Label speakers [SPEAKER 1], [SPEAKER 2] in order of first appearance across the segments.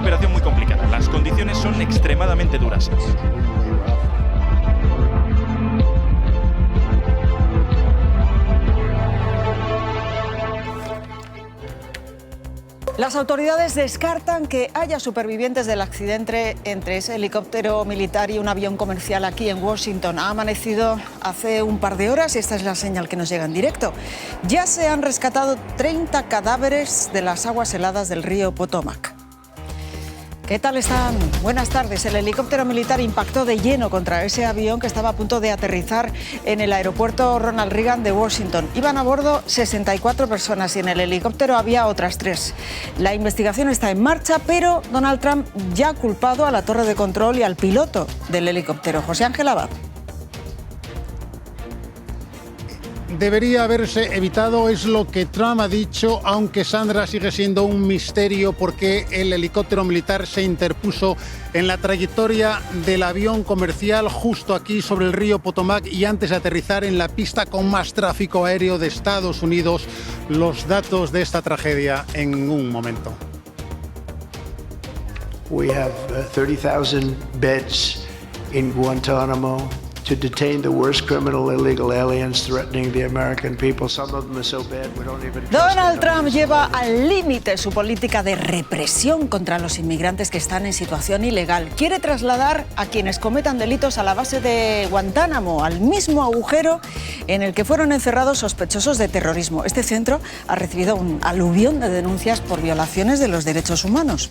[SPEAKER 1] operación muy complicada. Las condiciones son extremadamente duras.
[SPEAKER 2] Las autoridades descartan que haya supervivientes del accidente entre ese helicóptero militar y un avión comercial aquí en Washington. Ha amanecido hace un par de horas y esta es la señal que nos llega en directo. Ya se han rescatado 30 cadáveres de las aguas heladas del río Potomac. ¿Qué tal están? Buenas tardes. El helicóptero militar impactó de lleno contra ese avión que estaba a punto de aterrizar en el aeropuerto Ronald Reagan de Washington. Iban a bordo 64 personas y en el helicóptero había otras 3. La investigación está en marcha, pero Donald Trump ya ha culpado a la torre de control y al piloto del helicóptero, José Ángel Abad.
[SPEAKER 3] Debería haberse evitado, es lo que Trump ha dicho, aunque Sandra sigue siendo un misterio porque el helicóptero militar se interpuso en la trayectoria del avión comercial justo aquí sobre el río Potomac y antes de aterrizar en la pista con más tráfico aéreo de Estados Unidos. Los datos de esta tragedia en un momento.
[SPEAKER 4] We have 30,000 beds in Guantanamo to detain the worst criminal illegal aliens threatening the American people. Some of them are so bad we don't even.
[SPEAKER 2] Donald Trump lleva al límite su política de represión contra los inmigrantes que están en situación ilegal. Quiere trasladar a quienes cometan delitos a la base de Guantánamo, al mismo agujero en el que fueron encerrados sospechosos de terrorismo. Este centro ha recibido un aluvión de denuncias por violaciones de los derechos humanos.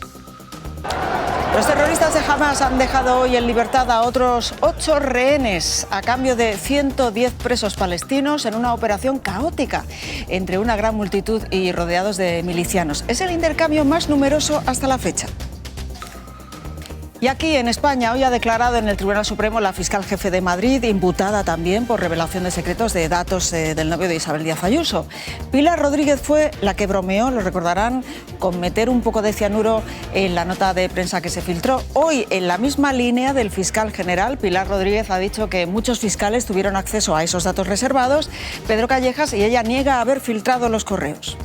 [SPEAKER 2] Los terroristas de Hamas han dejado hoy en libertad a otros 8 rehenes a cambio de 110 presos palestinos en una operación caótica entre una gran multitud y rodeados de milicianos. Es el intercambio más numeroso hasta la fecha. Y aquí en España hoy ha declarado en el Tribunal Supremo la fiscal jefe de Madrid, imputada también por revelación de secretos de datos del novio de Isabel Díaz Ayuso. Pilar Rodríguez fue la que bromeó, lo recordarán, con meter un poco de cianuro en la nota de prensa que se filtró. Hoy, en la misma línea del fiscal general, Pilar Rodríguez ha dicho que muchos fiscales tuvieron acceso a esos datos reservados, Pedro Callejas, y ella niega haber filtrado los correos.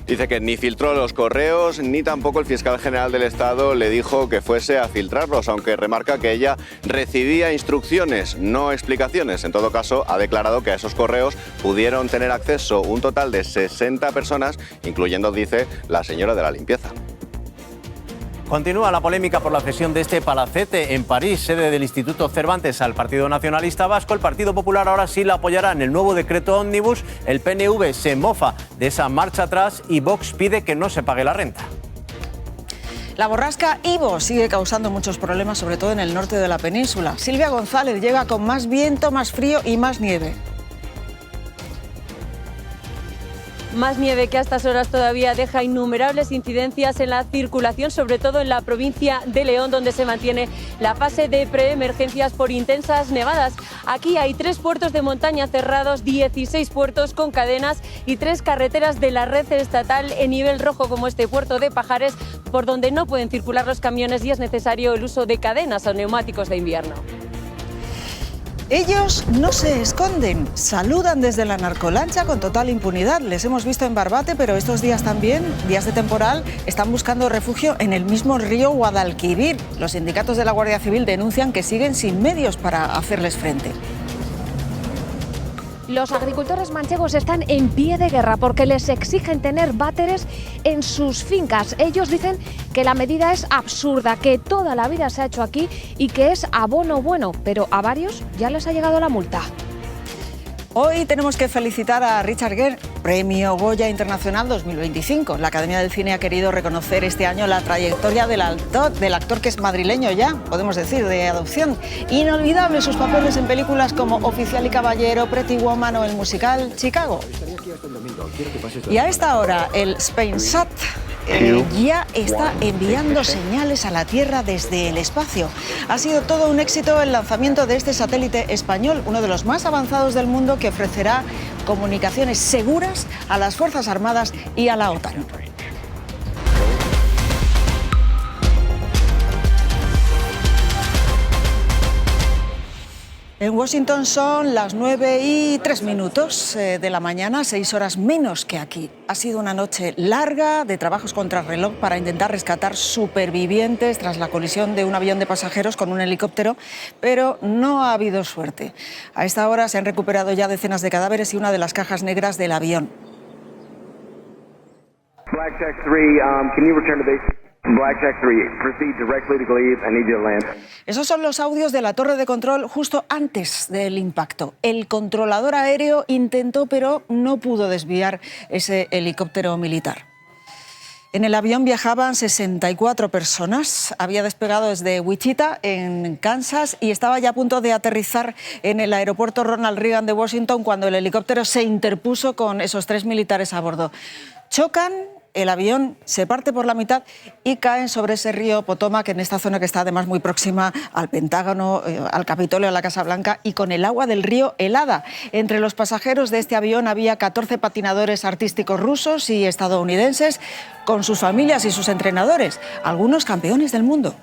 [SPEAKER 5] Dice que ni filtró los correos, ni tampoco el fiscal general del Estado le dijo que fuese a filtrarlos, aunque remarca que ella recibía instrucciones, no explicaciones. En todo caso, ha declarado que a esos correos pudieron tener acceso un total de 60 personas, incluyendo, dice, la señora de la limpieza.
[SPEAKER 6] Continúa la polémica por la cesión de este palacete en París, sede del Instituto Cervantes, al Partido Nacionalista Vasco. El Partido Popular ahora sí la apoyará en el nuevo decreto ómnibus. El PNV se mofa de esa marcha atrás y Vox pide que no se pague la renta.
[SPEAKER 2] La borrasca Ivo sigue causando muchos problemas, sobre todo en el norte de la península. Silvia González llega con más viento, más frío y más nieve.
[SPEAKER 7] Más nieve que a estas horas todavía deja innumerables incidencias en la circulación, sobre todo en la provincia de León, donde se mantiene la fase de preemergencias por intensas nevadas. Aquí hay 3 puertos de montaña cerrados, 16 puertos con cadenas y 3 carreteras de la red estatal en nivel rojo, como este puerto de Pajares, por donde no pueden circular los camiones y es necesario el uso de cadenas o neumáticos de invierno.
[SPEAKER 2] Ellos no se esconden, saludan desde la narcolancha con total impunidad. Les hemos visto en Barbate, pero estos días también, días de temporal, están buscando refugio en el mismo río Guadalquivir. Los sindicatos de la Guardia Civil denuncian que siguen sin medios para hacerles frente.
[SPEAKER 8] Los agricultores manchegos están en pie de guerra porque les exigen tener váteres en sus fincas. Ellos dicen que la medida es absurda, que toda la vida se ha hecho aquí y que es abono bueno, pero a varios ya les ha llegado la multa.
[SPEAKER 2] Hoy tenemos que felicitar a Richard Gere, Premio Goya Internacional 2025. La Academia del Cine ha querido reconocer este año la trayectoria del actor que es madrileño ya, podemos decir, de adopción. Inolvidables sus papeles en películas como Oficial y Caballero, Pretty Woman o el musical Chicago. Y a esta hora el SpainSat ya está enviando señales a la Tierra desde el espacio. Ha sido todo un éxito el lanzamiento de este satélite español, uno de los más avanzados del mundo, que ofrecerá comunicaciones seguras a las Fuerzas Armadas y a la OTAN. En Washington son las 9:03 de la mañana, 6 horas menos que aquí. Ha sido una noche larga de trabajos contrarreloj para intentar rescatar supervivientes tras la colisión de un avión de pasajeros con un helicóptero, pero no ha habido suerte. A esta hora se han recuperado ya decenas de cadáveres y una de las cajas negras del avión.
[SPEAKER 9] Blackjack 3, can you return to base? Blackjack 3, proceed directly to Glebe. I need you to land.
[SPEAKER 2] Esos son los audios de la torre de control justo antes del impacto. El controlador aéreo intentó, pero no pudo desviar ese helicóptero militar. En el avión viajaban 64 personas. Había despegado desde Wichita, en Kansas, y estaba ya a punto de aterrizar en el aeropuerto Ronald Reagan de Washington cuando el helicóptero se interpuso con esos 3 militares a bordo. Chocan, el avión se parte por la mitad y caen sobre ese río Potomac, en esta zona que está además muy próxima al Pentágono, al Capitolio, a la Casa Blanca, y con el agua del río helada. Entre los pasajeros de este avión había 14 patinadores artísticos rusos y estadounidenses con sus familias y sus entrenadores, algunos campeones del mundo.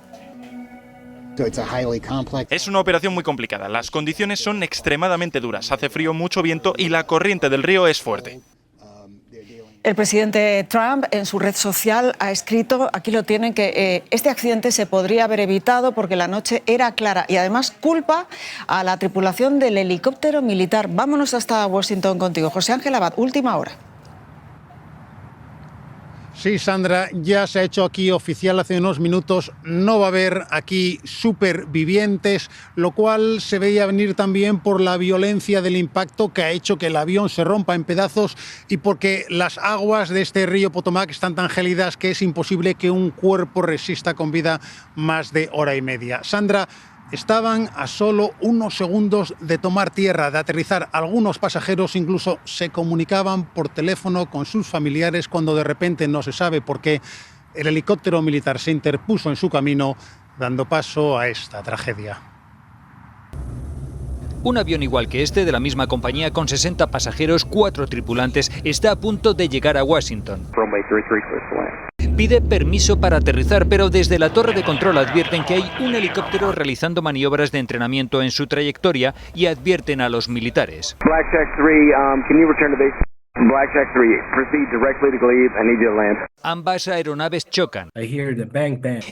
[SPEAKER 1] Es una operación muy complicada. Las condiciones son extremadamente duras. Hace frío, mucho viento y la corriente del río es fuerte.
[SPEAKER 2] El presidente Trump en su red social ha escrito, aquí lo tienen, que este accidente se podría haber evitado porque la noche era clara y además culpa a la tripulación del helicóptero militar. Vámonos hasta Washington contigo. José Ángel Abad, última hora.
[SPEAKER 3] Sí, Sandra, ya se ha hecho aquí oficial hace unos minutos, no va a haber aquí supervivientes, lo cual se veía venir también por la violencia del impacto que ha hecho que el avión se rompa en pedazos y porque las aguas de este río Potomac están tan gélidas que es imposible que un cuerpo resista con vida más de hora y media. Sandra, estaban a solo unos segundos de tomar tierra, de aterrizar. Algunos pasajeros incluso se comunicaban por teléfono con sus familiares cuando de repente, no se sabe por qué, el helicóptero militar se interpuso en su camino, dando paso a esta tragedia.
[SPEAKER 10] Un avión igual que este, de la misma compañía, con 60 pasajeros, 4 tripulantes, está a punto de llegar a Washington. Pide permiso para aterrizar, pero desde la torre de control advierten que hay un helicóptero realizando maniobras de entrenamiento en su trayectoria y advierten a los militares.
[SPEAKER 9] Blackjack 3, can you return to base? Blackjack 3, proceed directly to Glebe. I need you to land.
[SPEAKER 10] Ambas aeronaves chocan.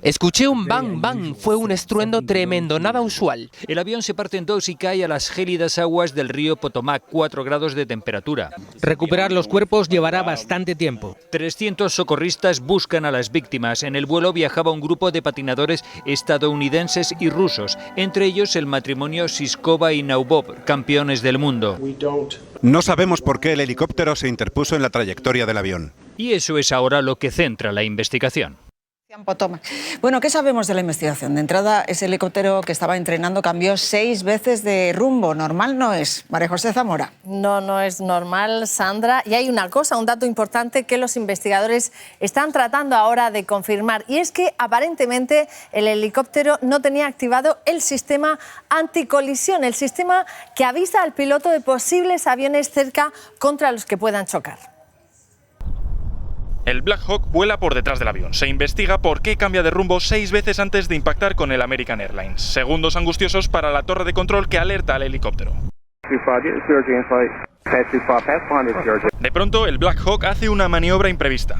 [SPEAKER 11] Escuché un bang bang, fue un estruendo tremendo, nada usual.
[SPEAKER 10] El avión se parte en dos y cae a las gélidas aguas del río Potomac, 4 grados de temperatura.
[SPEAKER 11] Recuperar los cuerpos llevará bastante tiempo.
[SPEAKER 10] 300 socorristas buscan a las víctimas. En el vuelo viajaba un grupo de patinadores estadounidenses y rusos, entre ellos el matrimonio Siskova y Naubov, campeones del mundo.
[SPEAKER 12] No sabemos por qué el helicóptero se interpuso en la trayectoria del avión.
[SPEAKER 10] Y eso es ahora lo que centra la investigación.
[SPEAKER 2] Bueno, ¿qué sabemos de la investigación? De entrada, ese helicóptero que estaba entrenando cambió 6 veces de rumbo. Normal no es. María José Zamora.
[SPEAKER 13] No, no es normal, Sandra. Y hay una cosa, un dato importante que los investigadores están tratando ahora de confirmar. Y es que aparentemente el helicóptero no tenía activado el sistema anticolisión, el sistema que avisa al piloto de posibles aviones cerca contra los que puedan chocar.
[SPEAKER 1] El Black Hawk vuela por detrás del avión. Se investiga por qué cambia de rumbo 6 veces antes de impactar con el American Airlines. Segundos angustiosos para la torre de control que alerta al helicóptero. De pronto, el Black Hawk hace una maniobra imprevista.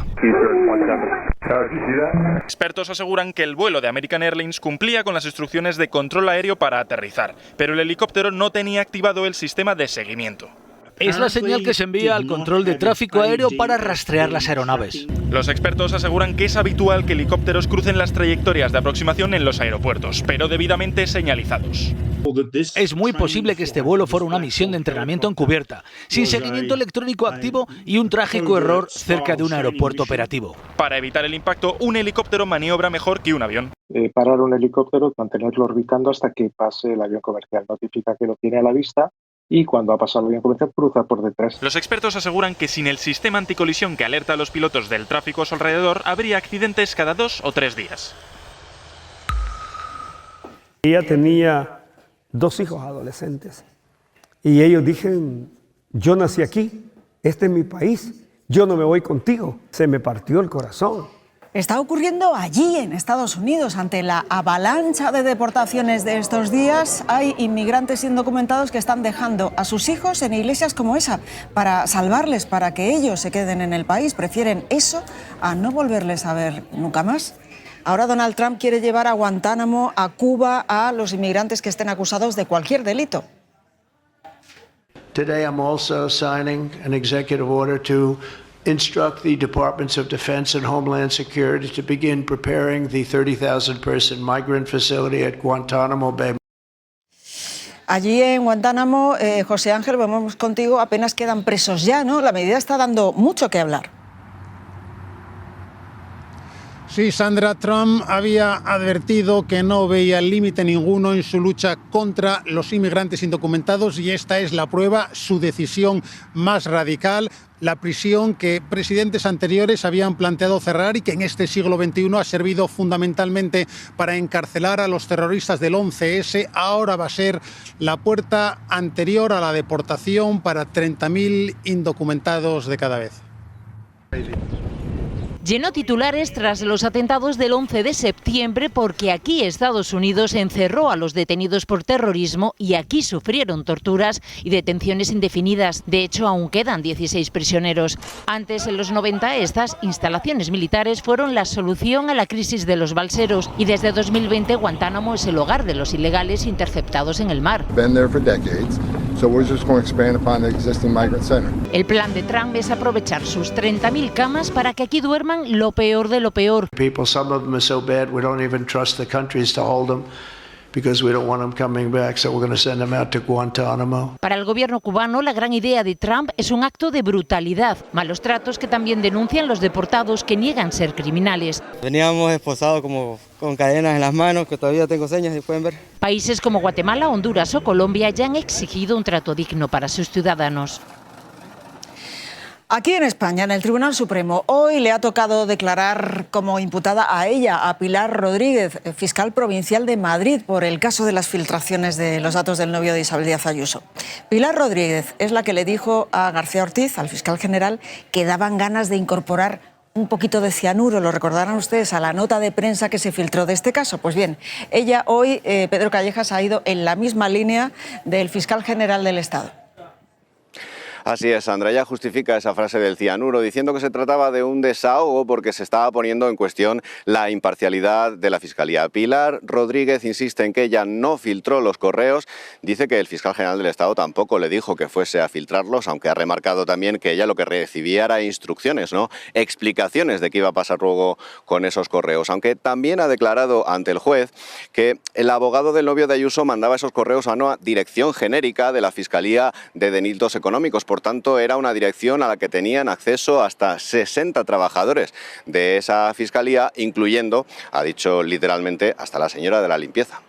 [SPEAKER 1] Expertos aseguran que el vuelo de American Airlines cumplía con las instrucciones de control aéreo para aterrizar, pero el helicóptero no tenía activado el sistema de seguimiento.
[SPEAKER 14] Es la señal que se envía al control de tráfico aéreo para rastrear las aeronaves.
[SPEAKER 1] Los expertos aseguran que es habitual que helicópteros crucen las trayectorias de aproximación en los aeropuertos, pero debidamente señalizados.
[SPEAKER 14] Es muy posible que este vuelo fuera una misión de entrenamiento encubierta, sin seguimiento electrónico activo y un trágico error cerca de un aeropuerto operativo.
[SPEAKER 1] Para evitar el impacto, un helicóptero maniobra mejor que un avión.
[SPEAKER 15] Parar un helicóptero, mantenerlo orbitando hasta que pase el avión comercial. Notifica que lo tiene a la vista y cuando ha pasado el avión comercial cruza por detrás.
[SPEAKER 1] Los expertos aseguran que sin el sistema anticolisión que alerta a los pilotos del tráfico a su alrededor, habría accidentes cada 2 o 3 días.
[SPEAKER 16] Ella tenía 2 hijos adolescentes y ellos dijeron, yo nací aquí, este es mi país, yo no me voy contigo. Se me partió el corazón.
[SPEAKER 2] Está ocurriendo allí, en Estados Unidos. Ante la avalancha de deportaciones de estos días, hay inmigrantes indocumentados que están dejando a sus hijos en iglesias como esa para salvarles, para que ellos se queden en el país. Prefieren eso a no volverles a ver nunca más. Ahora Donald Trump quiere llevar a Guantánamo, a Cuba, a los inmigrantes que estén acusados de cualquier delito.
[SPEAKER 4] Today I'm also signing an executive order to instruct the Departments of Defense and Homeland Security to begin preparing the 30,000-person migrant facility at Guantánamo Bay.
[SPEAKER 2] Allí en Guantánamo, José Ángel, vamos contigo, apenas quedan presos ya, ¿no? La medida está dando mucho que hablar.
[SPEAKER 3] Sí, Sandra, Trump había advertido que no veía límite ninguno en su lucha contra los inmigrantes indocumentados y esta es la prueba, su decisión más radical, la prisión que presidentes anteriores habían planteado cerrar y que en este siglo XXI ha servido fundamentalmente para encarcelar a los terroristas del 11S, ahora va a ser la puerta anterior a la deportación para 30.000 indocumentados de cada vez.
[SPEAKER 17] Llenó titulares tras los atentados del 11 de septiembre porque aquí Estados Unidos encerró a los detenidos por terrorismo y aquí sufrieron torturas y detenciones indefinidas. De hecho, aún quedan 16 prisioneros. Antes, en los 90, estas instalaciones militares fueron la solución a la crisis de los balseros y desde 2020 Guantánamo es el hogar de los ilegales interceptados en el mar. El plan de Trump es aprovechar sus 30.000 camas para que aquí duerman lo peor de lo peor.
[SPEAKER 4] People, some of them are so bad we don't even trust the countries to hold them because we don't want them coming back, so we're going to send them out to Guantánamo.
[SPEAKER 17] Para el gobierno cubano, la gran idea de Trump es un acto de brutalidad, malos tratos que también denuncian los deportados que niegan ser criminales.
[SPEAKER 18] Veníamos esposados como con cadenas en las manos, que todavía tengo señas, si pueden ver.
[SPEAKER 17] Países como Guatemala, Honduras o Colombia ya han exigido un trato digno para sus ciudadanos.
[SPEAKER 2] Aquí en España, en el Tribunal Supremo, hoy le ha tocado declarar como imputada a ella, a Pilar Rodríguez, fiscal provincial de Madrid, por el caso de las filtraciones de los datos del novio de Isabel Díaz Ayuso. Pilar Rodríguez es la que le dijo a García Ortiz, al fiscal general, que daban ganas de incorporar un poquito de cianuro, lo recordarán ustedes, a la nota de prensa que se filtró de este caso. Pues bien, ella hoy, Pedro Callejas, ha ido en la misma línea del fiscal general del Estado.
[SPEAKER 5] Así es, Sandra, ella justifica esa frase del cianuro diciendo que se trataba de un desahogo porque se estaba poniendo en cuestión la imparcialidad de la Fiscalía. Pilar Rodríguez insiste en que ella no filtró los correos, dice que el fiscal general del Estado tampoco le dijo que fuese a filtrarlos, aunque ha remarcado también que ella lo que recibía era instrucciones, ¿no? Explicaciones de qué iba a pasar luego con esos correos, aunque también ha declarado ante el juez que el abogado del novio de Ayuso mandaba esos correos a una dirección genérica de la Fiscalía de Delitos Económicos. Por tanto, era una dirección a la que tenían acceso hasta 60 trabajadores de esa fiscalía, incluyendo, ha dicho literalmente, hasta la señora de la limpieza.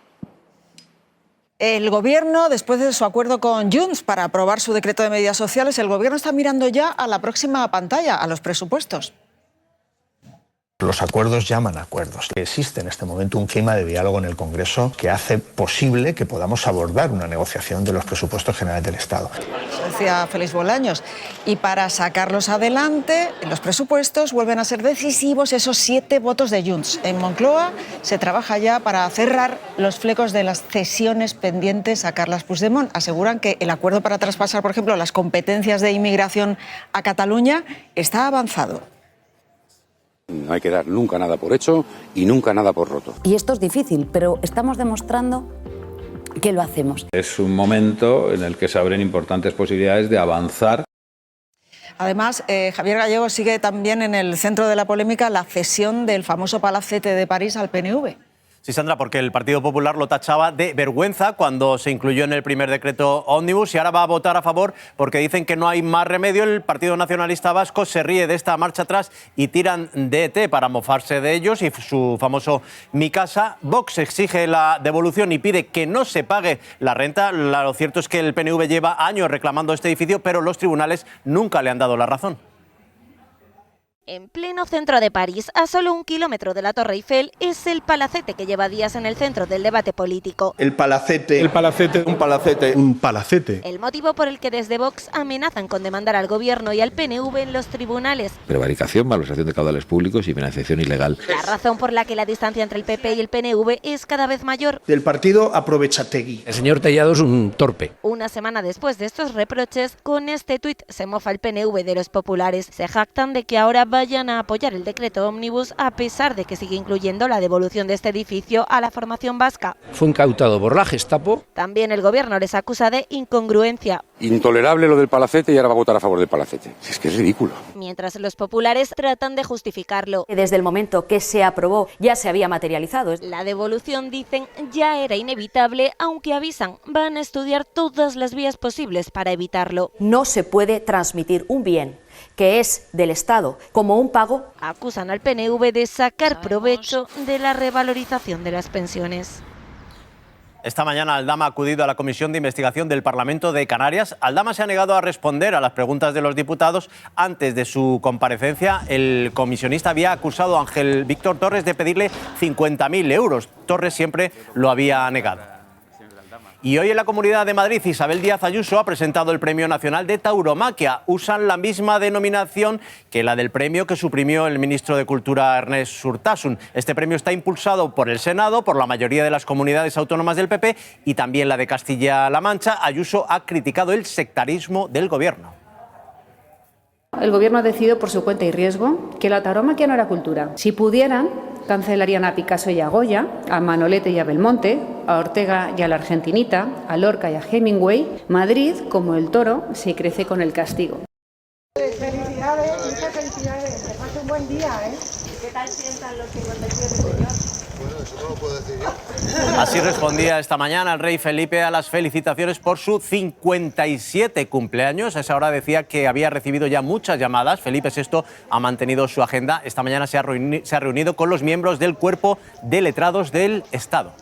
[SPEAKER 2] El Gobierno, después de su acuerdo con Junts para aprobar su decreto de medidas sociales, el Gobierno está mirando ya a la próxima pantalla, a los presupuestos.
[SPEAKER 19] Los acuerdos llaman a acuerdos. Existe en este momento un clima de diálogo en el Congreso que hace posible que podamos abordar una negociación de los presupuestos generales del Estado.
[SPEAKER 2] Eso decía Félix Bolaños. Y para sacarlos adelante, los presupuestos vuelven a ser decisivos esos 7 votos de Junts. En Moncloa se trabaja ya para cerrar los flecos de las cesiones pendientes a Carles Puigdemont. Aseguran que el acuerdo para traspasar, por ejemplo, las competencias de inmigración a Cataluña está avanzado.
[SPEAKER 20] No hay que dar nunca nada por hecho y nunca nada por roto.
[SPEAKER 21] Y esto es difícil, pero estamos demostrando que lo hacemos.
[SPEAKER 22] Es un momento en el que se abren importantes posibilidades de avanzar.
[SPEAKER 2] Además, Javier Gallego sigue también en el centro de la polémica la cesión del famoso palacete de París al PNV.
[SPEAKER 6] Sí, Sandra, porque el Partido Popular lo tachaba de vergüenza cuando se incluyó en el primer decreto ómnibus y ahora va a votar a favor porque dicen que no hay más remedio. El Partido Nacionalista Vasco se ríe de esta marcha atrás y tiran de ET para mofarse de ellos y su famoso Mi Casa. Vox exige la devolución y pide que no se pague la renta. Lo cierto es que el PNV lleva años reclamando este edificio, pero los tribunales nunca le han dado la razón.
[SPEAKER 7] En pleno centro de París, a solo 1 kilómetro de la Torre Eiffel, es el palacete que lleva días en el centro del debate político.
[SPEAKER 8] El palacete. El palacete. Un palacete. Un palacete.
[SPEAKER 7] El motivo por el que desde Vox amenazan con demandar al gobierno y al PNV en los tribunales.
[SPEAKER 23] Prevaricación, malversación de caudales públicos y financiación ilegal.
[SPEAKER 7] La razón por la que la distancia entre el PP y el PNV es cada vez mayor.
[SPEAKER 8] Del partido Aprovechategui.
[SPEAKER 23] El señor Tellado es un torpe.
[SPEAKER 7] Una semana después de estos reproches, con este tuit se mofa el PNV de los populares. Se jactan de que ahora vayan a apoyar el decreto ómnibus a pesar de que sigue incluyendo la devolución de este edificio a la formación vasca.
[SPEAKER 23] Fue incautado por la Gestapo.
[SPEAKER 7] También el gobierno les acusa de incongruencia.
[SPEAKER 20] Intolerable lo del palacete y ahora va a votar a favor del palacete. Es que es ridículo.
[SPEAKER 7] Mientras los populares tratan de justificarlo.
[SPEAKER 21] Desde el momento que se aprobó ya se había materializado.
[SPEAKER 7] La devolución, dicen, ya era inevitable, aunque avisan, van a estudiar todas las vías posibles para evitarlo.
[SPEAKER 21] No se puede transmitir un bien que es del Estado como un pago.
[SPEAKER 7] Acusan al PNV de sacar provecho de la revalorización de las pensiones.
[SPEAKER 6] Esta mañana Aldama ha acudido a la Comisión de Investigación del Parlamento de Canarias. Aldama se ha negado a responder a las preguntas de los diputados. Antes de su comparecencia, el comisionista había acusado a Ángel Víctor Torres de pedirle 50.000 euros. Torres siempre lo había negado. Y hoy en la Comunidad de Madrid, Isabel Díaz Ayuso ha presentado el Premio Nacional de Tauromaquia. Usan la misma denominación que la del premio que suprimió el ministro de Cultura, Ernest Urtasun. Este premio está impulsado por el Senado, por la mayoría de las comunidades autónomas del PP y también la de Castilla-La Mancha. Ayuso ha criticado el sectarismo del gobierno.
[SPEAKER 24] El gobierno ha decidido por su cuenta y riesgo que la tauromaquia no era cultura. Si pudieran, cancelarían a Picasso y a Goya, a Manolete y a Belmonte, a Ortega y a la Argentinita, a Lorca y a Hemingway. Madrid, como el toro, se crece con el castigo.
[SPEAKER 25] Felicidades, muchas felicidades. Que pase un buen día, ¿eh? ¿Qué tal sientan los 57, señor?
[SPEAKER 26] Bueno, eso no lo puedo decir yo.
[SPEAKER 6] Así respondía esta mañana el rey Felipe a las felicitaciones por su 57 cumpleaños. A esa hora decía que había recibido ya muchas llamadas. Felipe VI ha mantenido su agenda. Esta mañana se ha reunido con los miembros del Cuerpo de Letrados del Estado.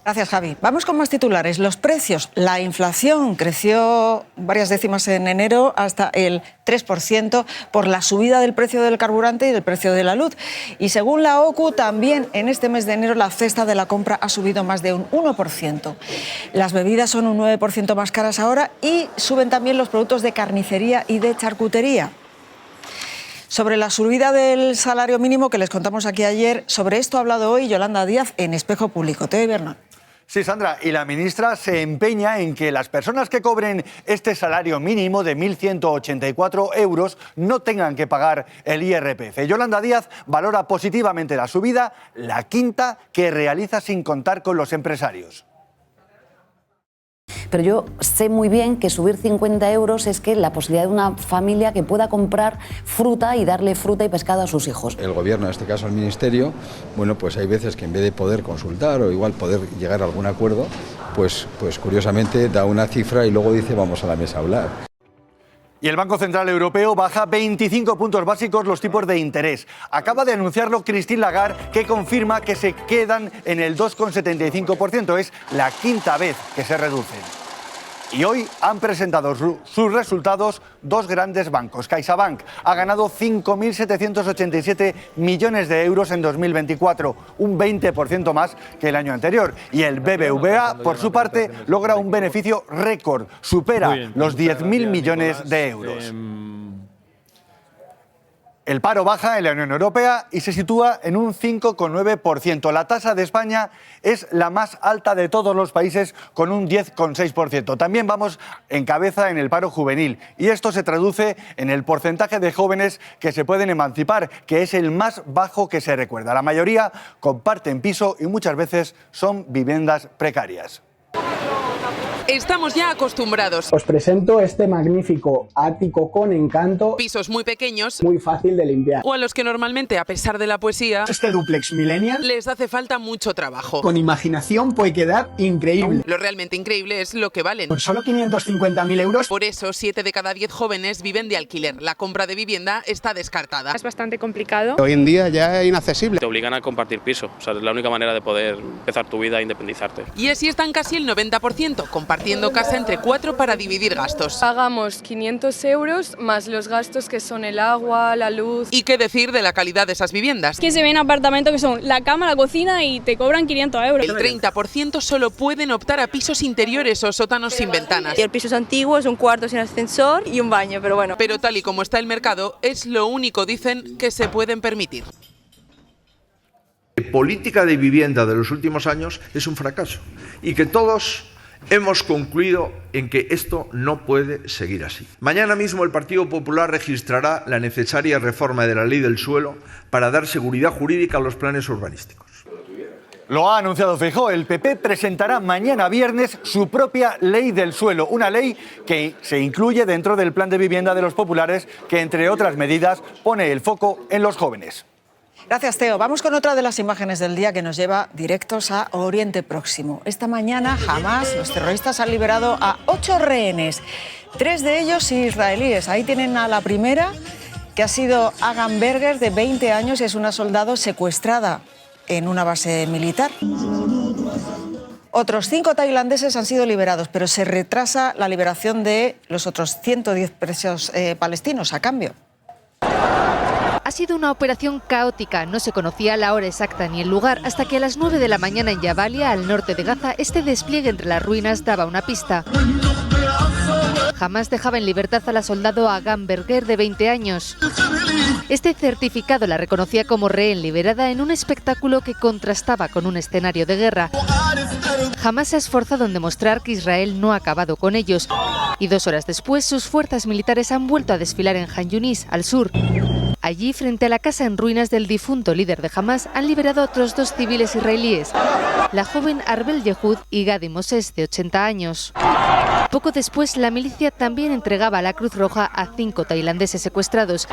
[SPEAKER 2] Gracias, Javi. Vamos con más titulares. Los precios. La inflación creció varias décimas en enero hasta el 3% por la subida del precio del carburante y del precio de la luz. Y según la OCU, también en este mes de enero la cesta de la compra ha subido más de un 1%. Las bebidas son un 9% más caras ahora y suben también los productos de carnicería y de charcutería. Sobre la subida del salario mínimo que les contamos aquí ayer, sobre esto ha hablado hoy Yolanda Díaz en Espejo Público. Te doy, Bernat.
[SPEAKER 27] Sí, Sandra, y la ministra se empeña en que las personas que cobren este salario mínimo de 1.184 euros no tengan que pagar el IRPF. Yolanda Díaz valora positivamente la subida, la quinta que realiza sin contar con los empresarios.
[SPEAKER 21] Pero yo sé muy bien que subir 50 euros es que la posibilidad de una familia que pueda comprar fruta y darle fruta y pescado a sus hijos.
[SPEAKER 28] El gobierno, en este caso el ministerio, bueno, pues hay veces que en vez de poder consultar o igual poder llegar a algún acuerdo, pues curiosamente da una cifra y luego dice vamos a la mesa a hablar.
[SPEAKER 27] Y el Banco Central Europeo baja 25 puntos básicos los tipos de interés. Acaba de anunciarlo Christine Lagarde, que confirma que se quedan en el 2,75%. Es la quinta vez que se reducen. Y hoy han presentado sus resultados dos grandes bancos. CaixaBank ha ganado 5.787 millones de euros en 2024, un 20% más que el año anterior. Y el BBVA, por su parte, logra un beneficio récord, supera los 10.000 millones de euros. El paro baja en la Unión Europea y se sitúa en un 5,9%. La tasa de España es la más alta de todos los países, con un 10,6%. También vamos en cabeza en el paro juvenil. Y esto se traduce en el porcentaje de jóvenes que se pueden emancipar, que es el más bajo que se recuerda. La mayoría comparten piso y muchas veces son viviendas precarias.
[SPEAKER 29] Estamos ya acostumbrados.
[SPEAKER 30] Os presento este magnífico ático con encanto.
[SPEAKER 29] Pisos muy pequeños,
[SPEAKER 30] muy fácil de limpiar.
[SPEAKER 29] O a los que normalmente, a pesar de la poesía,
[SPEAKER 30] este dúplex millennial,
[SPEAKER 29] les hace falta mucho trabajo.
[SPEAKER 30] Con imaginación puede quedar increíble.
[SPEAKER 29] Lo realmente increíble es lo que valen.
[SPEAKER 30] Por solo 550.000 euros.
[SPEAKER 29] Por eso, 7 de cada 10 jóvenes viven de alquiler. La compra de vivienda está descartada.
[SPEAKER 31] Es bastante complicado.
[SPEAKER 30] Hoy en día ya es inaccesible.
[SPEAKER 32] Te obligan a compartir piso. O sea, es la única manera de poder empezar tu vida e independizarte.
[SPEAKER 29] Y así están casi el 90%. compartiendo casa entre 4 para dividir gastos.
[SPEAKER 1] Pagamos 500 euros más los gastos que son el agua, la luz.
[SPEAKER 29] ¿Y qué decir de la calidad de esas viviendas?
[SPEAKER 1] Que se ven apartamentos que son la cama, la cocina y te cobran 500 euros.
[SPEAKER 29] El 30% solo pueden optar a pisos interiores o sótanos sin ventanas.
[SPEAKER 1] Y el piso es antiguo, es un cuarto sin ascensor y un baño, pero bueno.
[SPEAKER 29] Pero tal y como está el mercado, es lo único, dicen, que se pueden permitir.
[SPEAKER 3] La política de vivienda de los últimos años es un fracaso y que todos hemos concluido en que esto no puede seguir así. Mañana mismo el Partido Popular registrará la necesaria reforma de la ley del suelo para dar seguridad jurídica a los planes urbanísticos.
[SPEAKER 27] Lo ha anunciado Feijóo. El PP presentará mañana viernes su propia ley del suelo, una ley que se incluye dentro del plan de vivienda de los populares que, entre otras medidas, pone el foco en los jóvenes.
[SPEAKER 2] Gracias, Teo. Vamos con otra de las imágenes del día que nos lleva directos a Oriente Próximo. Esta mañana, Hamas, los terroristas, han liberado a 8 rehenes, 3 de ellos israelíes. Ahí tienen a la primera, que ha sido Agan Berger, de 20 años, es una soldado secuestrada en una base militar. Otros 5 tailandeses han sido liberados, pero se retrasa la liberación de los otros 110 presos palestinos a cambio.
[SPEAKER 9] Ha sido una operación caótica, no se conocía la hora exacta ni el lugar, hasta que a las 9 de la mañana en Jabalia, al norte de Gaza, este despliegue entre las ruinas daba una pista. Jamás dejaba en libertad a la soldado Agan Berger, de 20 años. Este certificado la reconocía como rehén liberada en un espectáculo que contrastaba con un escenario de guerra. Jamás se ha esforzado en demostrar que Israel no ha acabado con ellos. Y 2 horas después, sus fuerzas militares han vuelto a desfilar en Han Yunis, al sur. Allí, frente a la casa en ruinas del difunto líder de Hamas, han liberado a otros 2 civiles israelíes, la joven Arbel Yehud y Gadi Moses, de 80 años. Poco después, la milicia también entregaba a la Cruz Roja a 5 tailandeses secuestrados.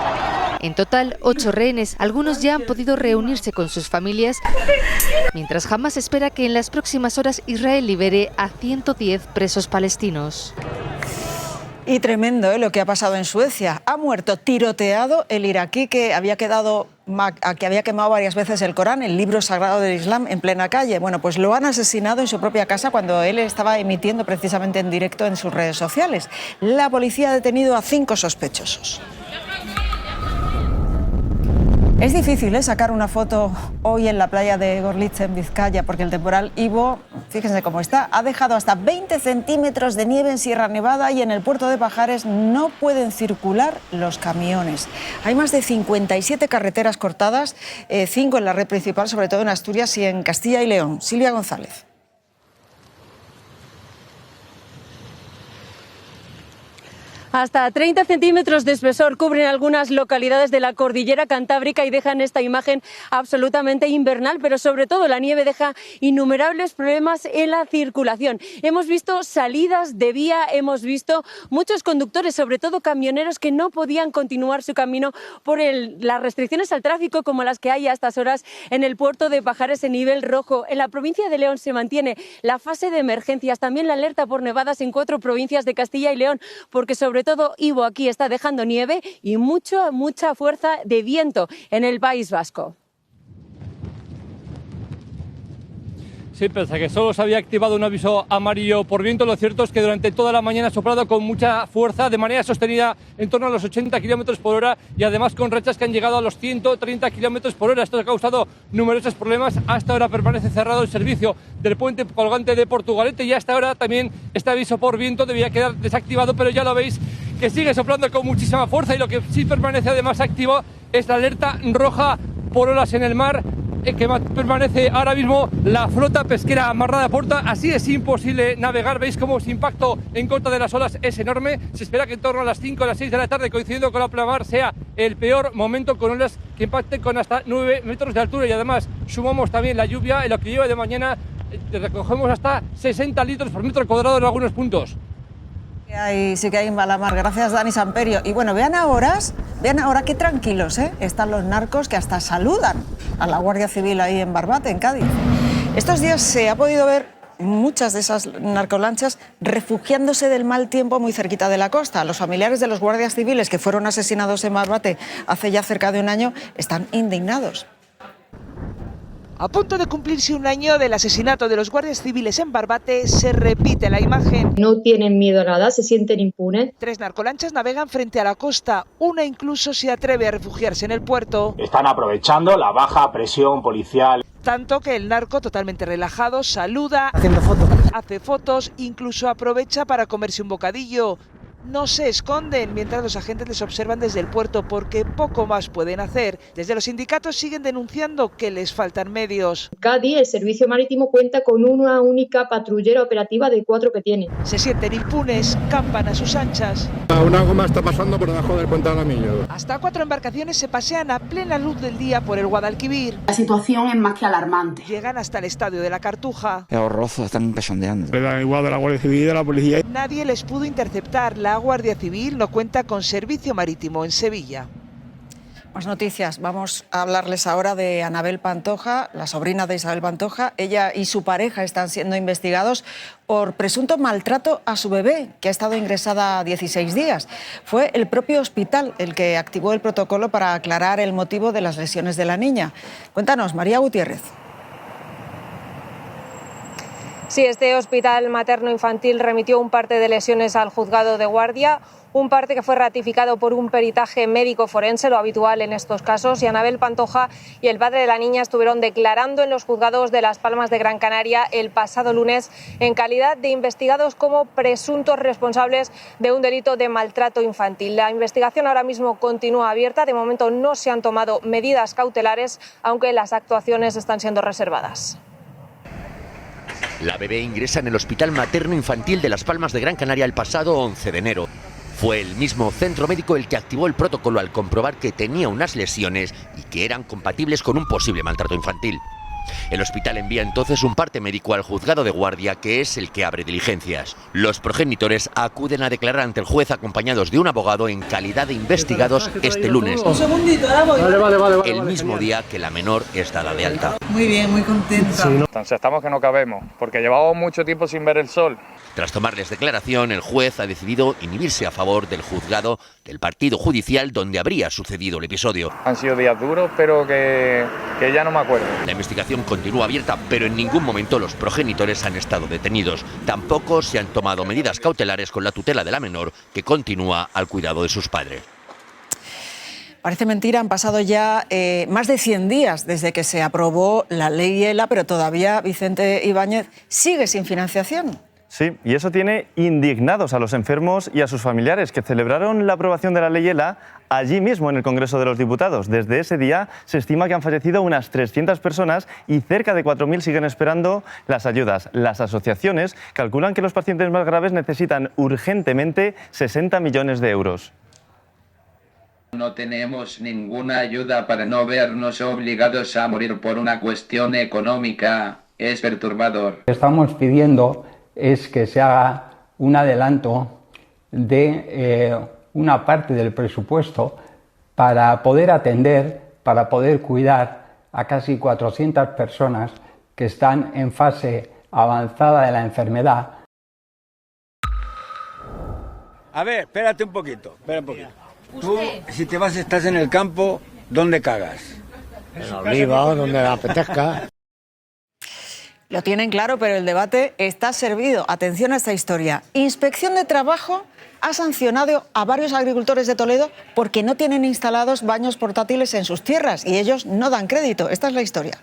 [SPEAKER 9] En total, 8 rehenes, algunos ya han podido reunirse con sus familias, mientras Hamas espera que en las próximas horas Israel libere a 110 presos palestinos.
[SPEAKER 2] Y tremendo lo que ha pasado en Suecia. Ha muerto tiroteado el iraquí que había quemado varias veces el Corán, el libro sagrado del Islam, en plena calle. Bueno, pues lo han asesinado en su propia casa cuando él estaba emitiendo precisamente en directo en sus redes sociales. La policía ha detenido a 5 sospechosos. Es difícil sacar una foto hoy en la playa de Gorlitz, en Vizcaya, porque el temporal Ivo, fíjense cómo está, ha dejado hasta 20 centímetros de nieve en Sierra Nevada y en el puerto de Pajares no pueden circular los camiones. Hay más de 57 carreteras cortadas, 5 en la red principal, sobre todo en Asturias y en Castilla y León. Silvia González.
[SPEAKER 10] Hasta 30 centímetros de espesor cubren algunas localidades de la cordillera cantábrica y dejan esta imagen absolutamente invernal, pero sobre todo la nieve deja innumerables problemas en la circulación. Hemos visto salidas de vía, hemos visto muchos conductores, sobre todo camioneros, que no podían continuar su camino por las restricciones al tráfico como las que hay a estas horas en el puerto de Pajares en nivel rojo. En la provincia de León se mantiene la fase de emergencias, también la alerta por nevadas en 4 provincias de Castilla y León, porque sobre todo Ivo aquí está dejando nieve y mucha fuerza de viento en el País Vasco.
[SPEAKER 11] Sí, pese a que solo se había activado un aviso amarillo por viento, lo cierto es que durante toda la mañana ha soplado con mucha fuerza, de manera sostenida en torno a los 80 km por hora y además con rachas que han llegado a los 130 km por hora. Esto ha causado numerosos problemas. Hasta ahora permanece cerrado el servicio del puente colgante de Portugalete y hasta ahora también este aviso por viento debía quedar desactivado, pero ya lo veis que sigue soplando con muchísima fuerza y lo que sí permanece además activo es la alerta roja por olas en el mar, que permanece ahora mismo la flota pesquera amarrada a puerto. Así es imposible navegar. Veis cómo su impacto en contra de las olas es enorme. Se espera que en torno a las 5 o las 6 de la tarde, coincidiendo con la pleamar, sea el peor momento, con olas que impacten con hasta 9 metros de altura. Y además sumamos también la lluvia. En lo que lleva de mañana recogemos hasta 60 litros por metro cuadrado en algunos puntos.
[SPEAKER 2] Sí que hay en Balamar. Gracias, Dani Samperio. Y bueno, vean ahora qué tranquilos están los narcos, que hasta saludan a la Guardia Civil ahí en Barbate, en Cádiz. Estos días se ha podido ver muchas de esas narcolanchas refugiándose del mal tiempo muy cerquita de la costa. Los familiares de los guardias civiles que fueron asesinados en Barbate hace ya cerca de un año están indignados.
[SPEAKER 4] A punto de cumplirse un año del asesinato de los guardias civiles en Barbate, se repite la imagen.
[SPEAKER 5] No tienen miedo a nada, se sienten impunes.
[SPEAKER 4] 3 narcolanchas navegan frente a la costa, una incluso se atreve a refugiarse en el puerto.
[SPEAKER 12] Están aprovechando la baja presión policial.
[SPEAKER 4] Tanto que el narco, totalmente relajado, saluda, hace fotos, incluso aprovecha para comerse un bocadillo. No se esconden mientras los agentes les observan desde el puerto porque poco más pueden hacer. Desde los sindicatos siguen denunciando que les faltan medios.
[SPEAKER 5] Cádiz, el servicio marítimo cuenta con una única patrullera operativa de 4 que tiene.
[SPEAKER 4] Se sienten impunes, campan a sus anchas.
[SPEAKER 8] Una goma está pasando por debajo del puente de Alamillo.
[SPEAKER 4] Hasta 4 embarcaciones se pasean a plena luz del día por el Guadalquivir.
[SPEAKER 13] La situación es más que alarmante.
[SPEAKER 4] Llegan hasta el estadio de la Cartuja.
[SPEAKER 14] Es horroroso, están pesondeando.
[SPEAKER 8] Le da igual de la Guardia Civil y de la policía.
[SPEAKER 4] Nadie les pudo interceptar. La Guardia Civil no cuenta con servicio marítimo en Sevilla.
[SPEAKER 2] Más noticias. Vamos a hablarles ahora de Anabel Pantoja, la sobrina de Isabel Pantoja. Ella y su pareja están siendo investigados por presunto maltrato a su bebé, que ha estado ingresada 16 días. Fue el propio hospital el que activó el protocolo para aclarar el motivo de las lesiones de la niña. Cuéntanos, María Gutiérrez.
[SPEAKER 15] Sí, este hospital materno-infantil remitió un parte de lesiones al juzgado de guardia, un parte que fue ratificado por un peritaje médico forense, lo habitual en estos casos, y Anabel Pantoja y el padre de la niña estuvieron declarando en los juzgados de Las Palmas de Gran Canaria el pasado lunes en calidad de investigados como presuntos responsables de un delito de maltrato infantil. La investigación ahora mismo continúa abierta, de momento no se han tomado medidas cautelares, aunque las actuaciones están siendo reservadas.
[SPEAKER 16] La bebé ingresa en el Hospital Materno Infantil de Las Palmas de Gran Canaria el pasado 11 de enero. Fue el mismo centro médico el que activó el protocolo al comprobar que tenía unas lesiones y que eran compatibles con un posible maltrato infantil. El hospital envía entonces un parte médico al juzgado de guardia, que es el que abre diligencias. Los progenitores acuden a declarar ante el juez acompañados de un abogado en calidad de investigados este lunes.
[SPEAKER 14] Un segundito, ahora voy.
[SPEAKER 16] El mismo día que la menor es dada de alta.
[SPEAKER 14] Muy bien, muy contenta.
[SPEAKER 17] Entonces estamos que no cabemos, porque llevamos mucho tiempo sin ver el sol.
[SPEAKER 16] Tras tomarles declaración, el juez ha decidido inhibirse a favor del juzgado del partido judicial donde habría sucedido el episodio.
[SPEAKER 17] Han sido días duros, pero que ya no me acuerdo.
[SPEAKER 16] La investigación continúa abierta, pero en ningún momento los progenitores han estado detenidos. Tampoco se han tomado medidas cautelares con la tutela de la menor, que continúa al cuidado de sus padres.
[SPEAKER 2] Parece mentira, han pasado ya más de 100 días desde que se aprobó la ley ELA, pero todavía Vicente Ibáñez sigue sin financiación.
[SPEAKER 18] Sí, y eso tiene indignados a los enfermos y a sus familiares, que celebraron la aprobación de la ley ELA allí mismo en el Congreso de los Diputados. Desde ese día se estima que han fallecido unas 300 personas y cerca de 4.000 siguen esperando las ayudas. Las asociaciones calculan que los pacientes más graves necesitan urgentemente 60 millones de euros.
[SPEAKER 19] No tenemos ninguna ayuda para no vernos obligados a morir por una cuestión económica. Es perturbador.
[SPEAKER 31] Estamos pidiendo es que se haga un adelanto de una parte del presupuesto para poder atender, para poder cuidar a casi 400 personas que están en fase avanzada de la enfermedad.
[SPEAKER 32] A ver, espérate un poquito, Tú, si te vas, estás en el campo, ¿dónde cagas?
[SPEAKER 31] En la oliva, donde le apetezca.
[SPEAKER 2] Lo tienen claro, pero el debate está servido. Atención a esta historia. Inspección de Trabajo ha sancionado a varios agricultores de Toledo porque no tienen instalados baños portátiles en sus tierras y ellos no dan crédito. Esta es la historia.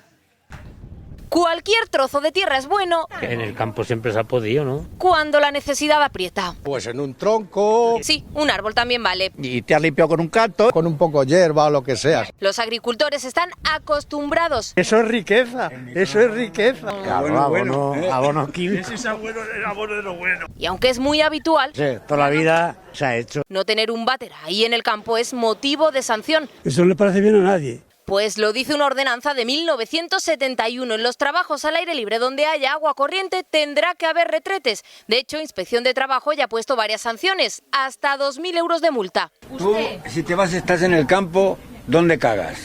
[SPEAKER 33] Cualquier trozo de tierra es bueno.
[SPEAKER 31] En el campo siempre se ha podido, ¿no?
[SPEAKER 33] Cuando la necesidad aprieta.
[SPEAKER 31] Pues en un tronco.
[SPEAKER 33] Sí, un árbol también vale.
[SPEAKER 31] Y te has limpiado con un canto, con un poco de hierba o lo que sea.
[SPEAKER 33] Los agricultores están acostumbrados.
[SPEAKER 31] Eso es riqueza, eso es riqueza. Abono químico.
[SPEAKER 32] Ese es abono de lo bueno.
[SPEAKER 33] Y aunque es muy habitual,
[SPEAKER 31] sí, toda la vida se ha hecho.
[SPEAKER 33] No tener un váter ahí en el campo es motivo de sanción.
[SPEAKER 31] Eso no le parece bien a nadie.
[SPEAKER 33] Pues lo dice una ordenanza de 1971. En los trabajos al aire libre donde haya agua corriente tendrá que haber retretes. De hecho, Inspección de Trabajo ya ha puesto varias sanciones, hasta 2.000 euros de multa.
[SPEAKER 32] Tú, si te vas, estás en el campo, ¿dónde cagas?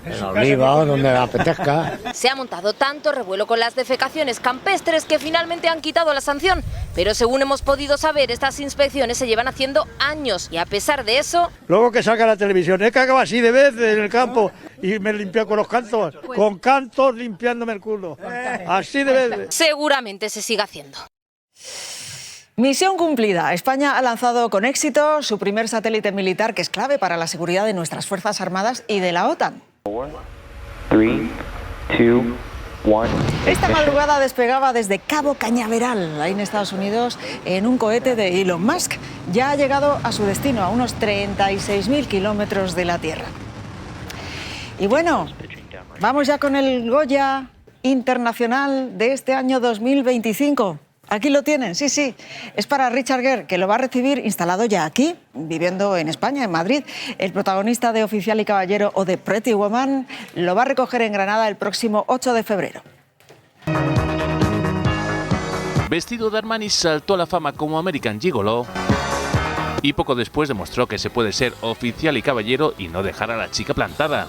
[SPEAKER 31] En la oliva, donde le apetezca.
[SPEAKER 33] Se ha montado tanto revuelo con las defecaciones campestres que finalmente han quitado la sanción. Pero según hemos podido saber, estas inspecciones se llevan haciendo años y a pesar de eso...
[SPEAKER 1] Luego que salga la televisión, he cagado así de vez en el campo y me limpió con los cantos, con cantos limpiándome el culo, así de vez.
[SPEAKER 33] Seguramente se siga haciendo.
[SPEAKER 2] Misión cumplida. España ha lanzado con éxito su primer satélite militar, que es clave para la seguridad de nuestras Fuerzas Armadas y de la OTAN.
[SPEAKER 6] 3, 2, 1.
[SPEAKER 2] Esta madrugada despegaba desde Cabo Cañaveral, ahí en Estados Unidos, en un cohete de Elon Musk. Ya ha llegado a su destino, a unos 36.000 kilómetros de la Tierra. Y bueno, vamos ya con el Goya Internacional de este año 2025. Aquí lo tienen, sí. Es para Richard Gere, que lo va a recibir instalado ya aquí, viviendo en España, en Madrid. El protagonista de Oficial y Caballero o de Pretty Woman lo va a recoger en Granada el próximo 8 de febrero.
[SPEAKER 7] Vestido de Armani, saltó a la fama como American Gigolo y poco después demostró que se puede ser oficial y caballero y no dejar a la chica plantada.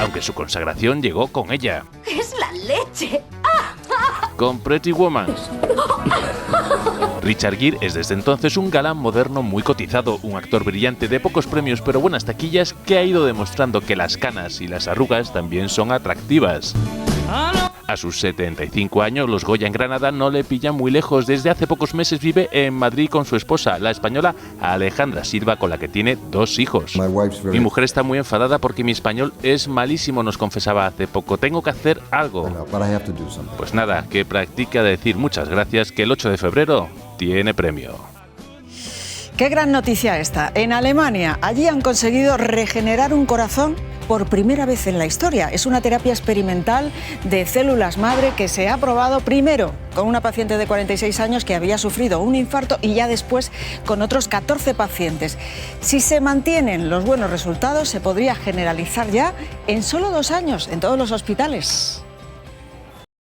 [SPEAKER 7] Aunque su consagración llegó con ella.
[SPEAKER 20] ¡Es la leche!
[SPEAKER 7] Con Pretty Woman. Richard Gere es desde entonces un galán moderno muy cotizado, un actor brillante de pocos premios pero buenas taquillas, que ha ido demostrando que las canas y las arrugas también son atractivas. A sus 75 años, los Goya en Granada no le pillan muy lejos. Desde hace pocos meses vive en Madrid con su esposa, la española Alejandra Silva, con la que tiene 2 hijos. Mi mujer está muy enfadada porque mi español es malísimo, nos confesaba hace poco. Tengo que hacer algo. Pues nada, que practica decir muchas gracias, que el 8 de febrero tiene premio.
[SPEAKER 2] Qué gran noticia esta. En Alemania, allí han conseguido regenerar un corazón por primera vez en la historia. Es una terapia experimental de células madre que se ha probado primero con una paciente de 46 años que había sufrido un infarto y ya después con otros 14 pacientes. Si se mantienen los buenos resultados, se podría generalizar ya en solo 2 años en todos los hospitales.